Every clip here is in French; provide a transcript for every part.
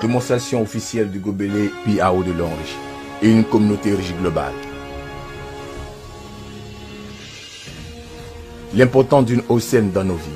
démonstration officielle du gobelet PIAO de l'eau enrichie et une communauté riche globale. L'importance d'une eau saine dans nos vies.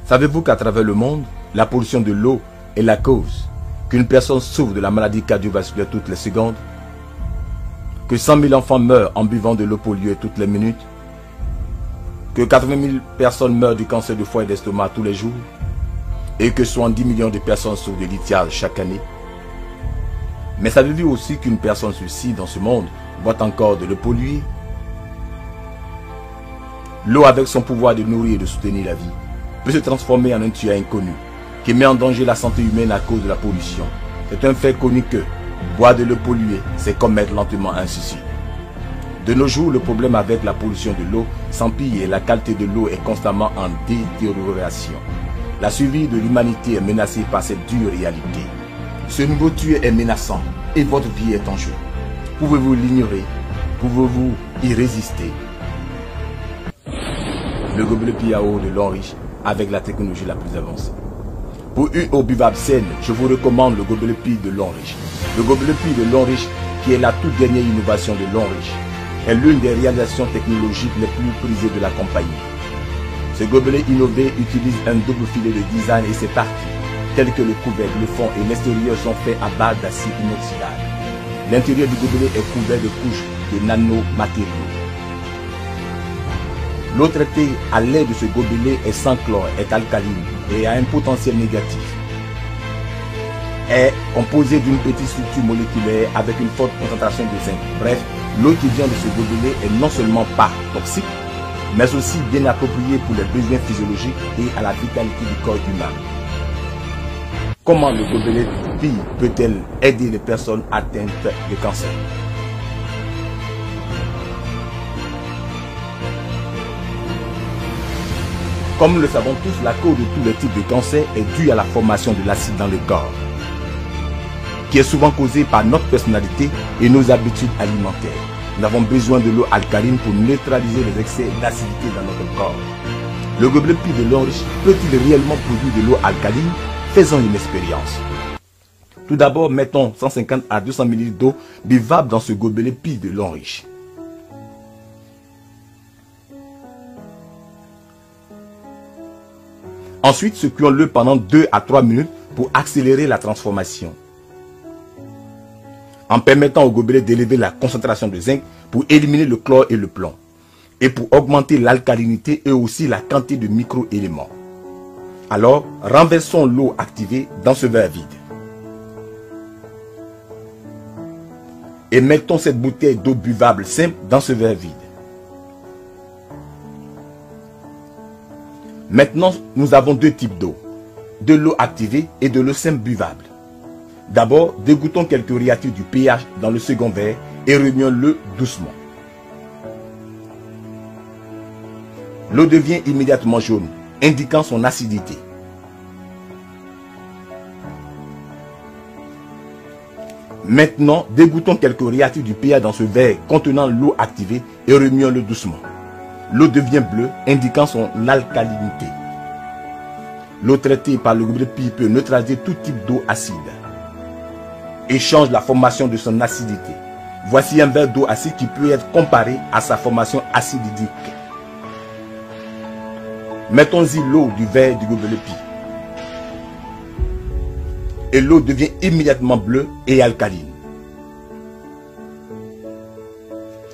Savez-vous qu'à travers le monde, la pollution de l'eau est la cause qu'une personne souffre de la maladie cardiovasculaire toutes les secondes, que 100 000 enfants meurent en buvant de l'eau polluée toutes les minutes, que 80 000 personnes meurent du cancer du foie et d'estomac tous les jours, et que 70 millions de personnes souffrent de lithiase chaque année? Mais savez-vous aussi qu'une personne sur 6 dans ce monde boit encore de l'eau polluée? L'eau, avec son pouvoir de nourrir et de soutenir la vie, peut se transformer en un tueur inconnu qui met en danger la santé humaine à cause de la pollution. C'est un fait connu que boire de l'eau polluée, c'est commettre lentement un suicide. De nos jours, le problème avec la pollution de l'eau s'empire et la qualité de l'eau est constamment en détérioration. La survie de l'humanité est menacée par cette dure réalité. Ce nouveau tueur est menaçant et votre vie est en jeu. Pouvez-vous l'ignorer? Pouvez-vous y résister? Le gobelet PIAO de l'eau enrichie avec la technologie la plus avancée. Pour une eau buvable saine, je vous recommande le gobelet PI de l'eau enrichie. Le gobelet PI de l'eau enrichie, qui est la toute dernière innovation de l'eau enrichie, est l'une des réalisations technologiques les plus prisées de la compagnie. Ce gobelet innové utilise un double filet de design et ses parties, telles que le couvercle, le fond et l'extérieur, sont faits à base d'acier inoxydable. L'intérieur du gobelet est couvert de couches de nanomatériaux. L'eau traitée à l'aide de ce gobelet est sans chlore, est alcaline et a un potentiel négatif. Est composée d'une petite structure moléculaire avec une forte concentration de zinc. Bref, l'eau qui vient de ce gobelet est non seulement pas toxique, mais aussi bien appropriée pour les besoins physiologiques et à la vitalité du corps humain. Comment le gobelet PI peut-elle aider les personnes atteintes de cancer? Comme nous le savons tous, la cause de tous les types de cancer est due à la formation de l'acide dans le corps, qui est souvent causée par notre personnalité et nos habitudes alimentaires. Nous avons besoin de l'eau alcaline pour neutraliser les excès d'acidité dans notre corps. Le gobelet PI de l'eau enrichie peut-il réellement produire de l'eau alcaline? Faisons une expérience. Tout d'abord, mettons 150 à 200 ml d'eau buvable dans ce gobelet PI de l'eau enrichie. Ensuite, secouons-le pendant 2 à 3 minutes pour accélérer la transformation, en permettant au gobelet d'élever la concentration de zinc pour éliminer le chlore et le plomb, et pour augmenter l'alcalinité et aussi la quantité de micro-éléments. Alors, renversons l'eau activée dans ce verre vide. Et mettons cette bouteille d'eau buvable simple dans ce verre vide. Maintenant, nous avons deux types d'eau, de l'eau activée et de l'eau simple buvable. D'abord, dégoutons quelques réactifs du pH dans le second verre et remuons-le doucement. L'eau devient immédiatement jaune, indiquant son acidité. Maintenant, dégoutons quelques réactifs du pH dans ce verre contenant l'eau activée et remuons-le doucement. L'eau devient bleue, indiquant son alcalinité. L'eau traitée par le gobelet PI peut neutraliser tout type d'eau acide et change la formation de son acidité. Voici un verre d'eau acide qui peut être comparé à sa formation acidique. Mettons-y l'eau du verre du gobelet PI. Et l'eau devient immédiatement bleue et alcaline.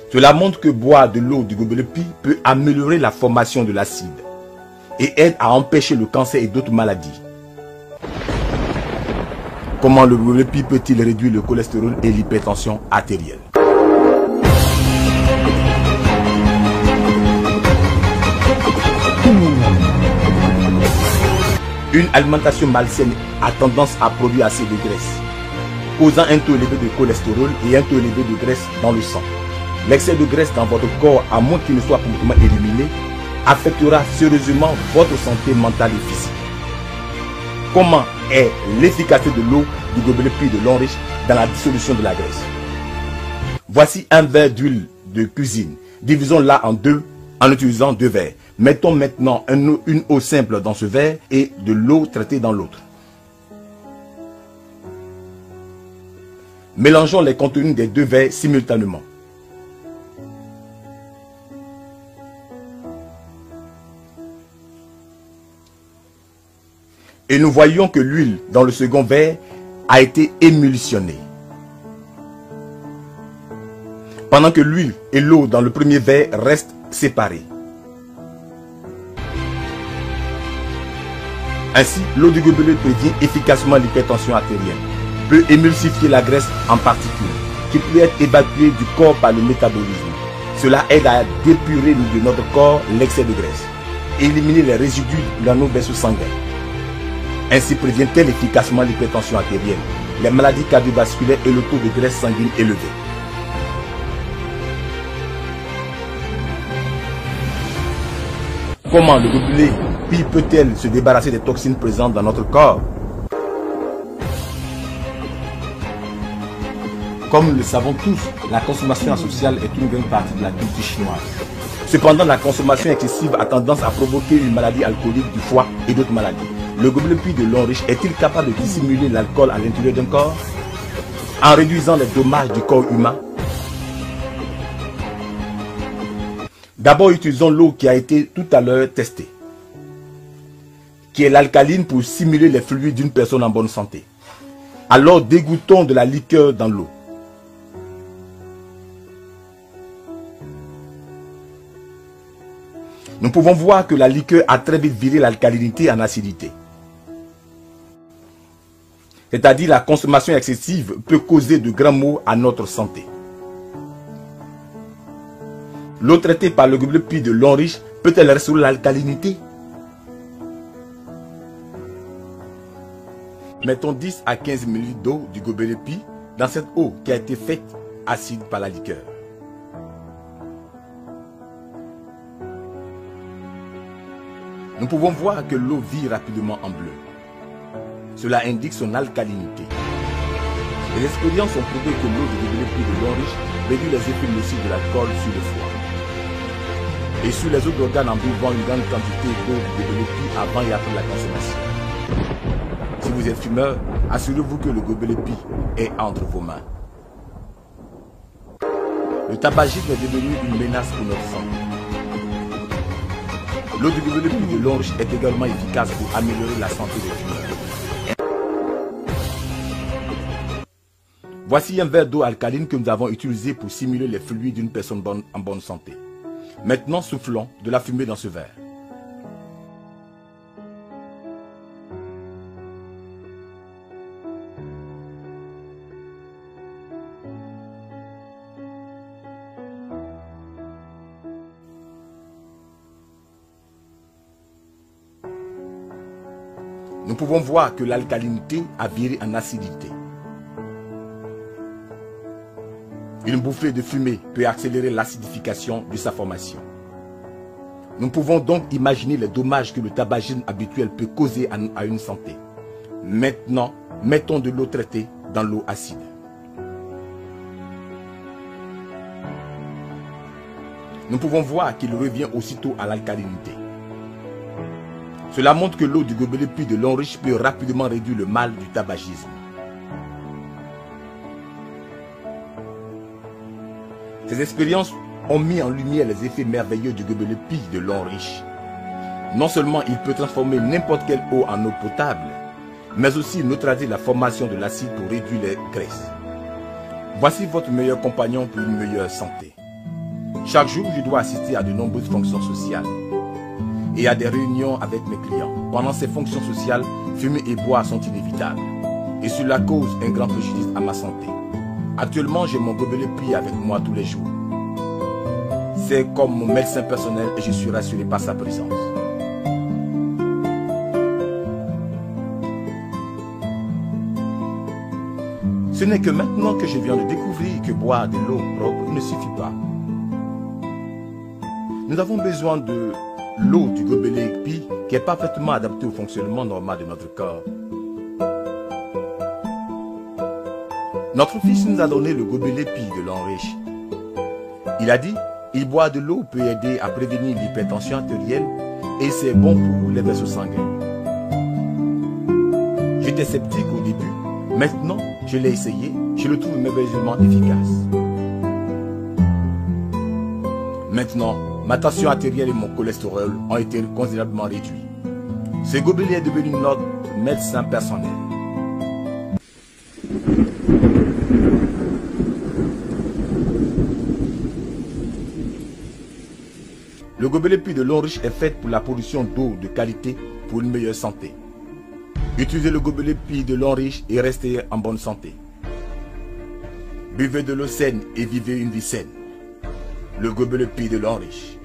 Cela montre que boire de l'eau du gobelet PI peut améliorer la formation de l'acide et aide à empêcher le cancer et d'autres maladies. Comment le gobelet PI peut-il réduire le cholestérol et l'hypertension artérielle? Une alimentation malsaine a tendance à produire assez de graisse, causant un taux élevé de cholestérol et un taux élevé de graisse dans le sang. L'excès de graisse dans votre corps, à moins qu'il ne soit complètement éliminé, affectera sérieusement votre santé mentale et physique. Comment est l'efficacité de l'eau du gobelet PI de l'eau enrichie dans la dissolution de la graisse? Voici un verre d'huile de cuisine Divisons-la en deux en utilisant deux verres. Mettons maintenant une eau simple dans ce verre et de l'eau traitée dans l'autre. Mélangeons les contenus des deux verres simultanément. Et nous voyons que l'huile dans le second verre a été émulsionnée. Pendant que l'huile et l'eau dans le premier verre restent séparées. Ainsi, l'eau du gobelet prévient efficacement l'hypertension artérielle, peut émulsifier la graisse en particules, qui peut être évacuée du corps par le métabolisme. Cela aide à dépurer de notre corps l'excès de graisse, et éliminer les résidus dans nos vaisseaux sanguins. Ainsi prévient-elle efficacement l'hypertension artérielle, les maladies cardiovasculaires et le taux de graisse sanguine élevé. Comment le gobelet Pi peut-elle se débarrasser des toxines présentes dans notre corps? Comme nous le savons tous, la consommation sociale est une grande partie de la culture chinoise. Cependant, la consommation excessive a tendance à provoquer une maladie alcoolique du foie et d'autres maladies. Le gobelet Pi de Longriche est-il capable de dissimuler l'alcool à l'intérieur d'un corps en réduisant les dommages du corps humain? D'abord, utilisons l'eau qui a été tout à l'heure testée, qui est l'alcaline pour simuler les fluides d'une personne en bonne santé. Alors, dégoutons de la liqueur dans l'eau. Nous pouvons voir que la liqueur a très vite viré l'alcalinité en acidité. C'est-à-dire la consommation excessive peut causer de grands maux à notre santé. L'eau traitée par le gobelet Pi de Longriche peut-elle restaurer l'alcalinité? Mettons 10 à 15 ml d'eau du gobelet Pi dans cette eau qui a été faite acide par la liqueur. Nous pouvons voir que l'eau vire rapidement en bleu. Cela indique son alcalinité. Les expériences ont prouvé que l'eau du gobelet Pi de Longriche réduit les effets nocifs de l'alcool sur le foie et sur les autres organes en buvant une grande quantité d'eau du gobelet Pi avant et après la consommation. Si vous êtes fumeur, assurez-vous que le gobelet Pi est entre vos mains. Le tabagisme est devenu une menace pour notre santé. L'eau du gobelet Pi de Longriche est également efficace pour améliorer la santé des fumeurs. Voici un verre d'eau alcaline que nous avons utilisé pour simuler les fluides d'une personne en bonne santé. Maintenant, soufflons de la fumée dans ce verre. Nous pouvons voir que l'alcalinité a viré en acidité. Une bouffée de fumée peut accélérer l'acidification de sa formation. Nous pouvons donc imaginer les dommages que le tabagisme habituel peut causer à une santé. Maintenant, mettons de l'eau traitée dans l'eau acide. Nous pouvons voir qu'il revient aussitôt à l'alcalinité. Cela montre que l'eau du gobelet Pi de Longriche peut rapidement réduire le mal du tabagisme. Ces expériences ont mis en lumière les effets merveilleux du gobelet Pi de Longriche. Non seulement il peut transformer n'importe quelle eau en eau potable, mais aussi neutraliser la formation de l'acide pour réduire les graisses. Voici votre meilleur compagnon pour une meilleure santé. Chaque jour, je dois assister à de nombreuses fonctions sociales et à des réunions avec mes clients. Pendant ces fonctions sociales, fumer et boire sont inévitables et cela cause un grand préjudice à ma santé. Actuellement, j'ai mon gobelet Pi avec moi tous les jours. C'est comme mon médecin personnel et je suis rassuré par sa présence. Ce n'est que maintenant que je viens de découvrir que boire de l'eau propre ne suffit pas. Nous avons besoin de l'eau du gobelet Pi qui est parfaitement adaptée au fonctionnement normal de notre corps. Notre fils nous a donné le gobelet Pi de Longriche. Il a dit, Il boire de l'eau peut aider à prévenir l'hypertension artérielle et c'est bon pour les vaisseaux sanguins. J'étais sceptique au début, maintenant je l'ai essayé, je le trouve merveilleusement efficace. Maintenant, ma tension artérielle et mon cholestérol ont été considérablement réduits. Ce gobelet est devenu notre médecin personnel. Le gobelet Puy de Longriche est fait pour la production d'eau de qualité pour une meilleure santé. Utilisez le gobelet Puy de Longriche et restez en bonne santé. Buvez de l'eau saine et vivez une vie saine. Le gobelet Puy de Longriche.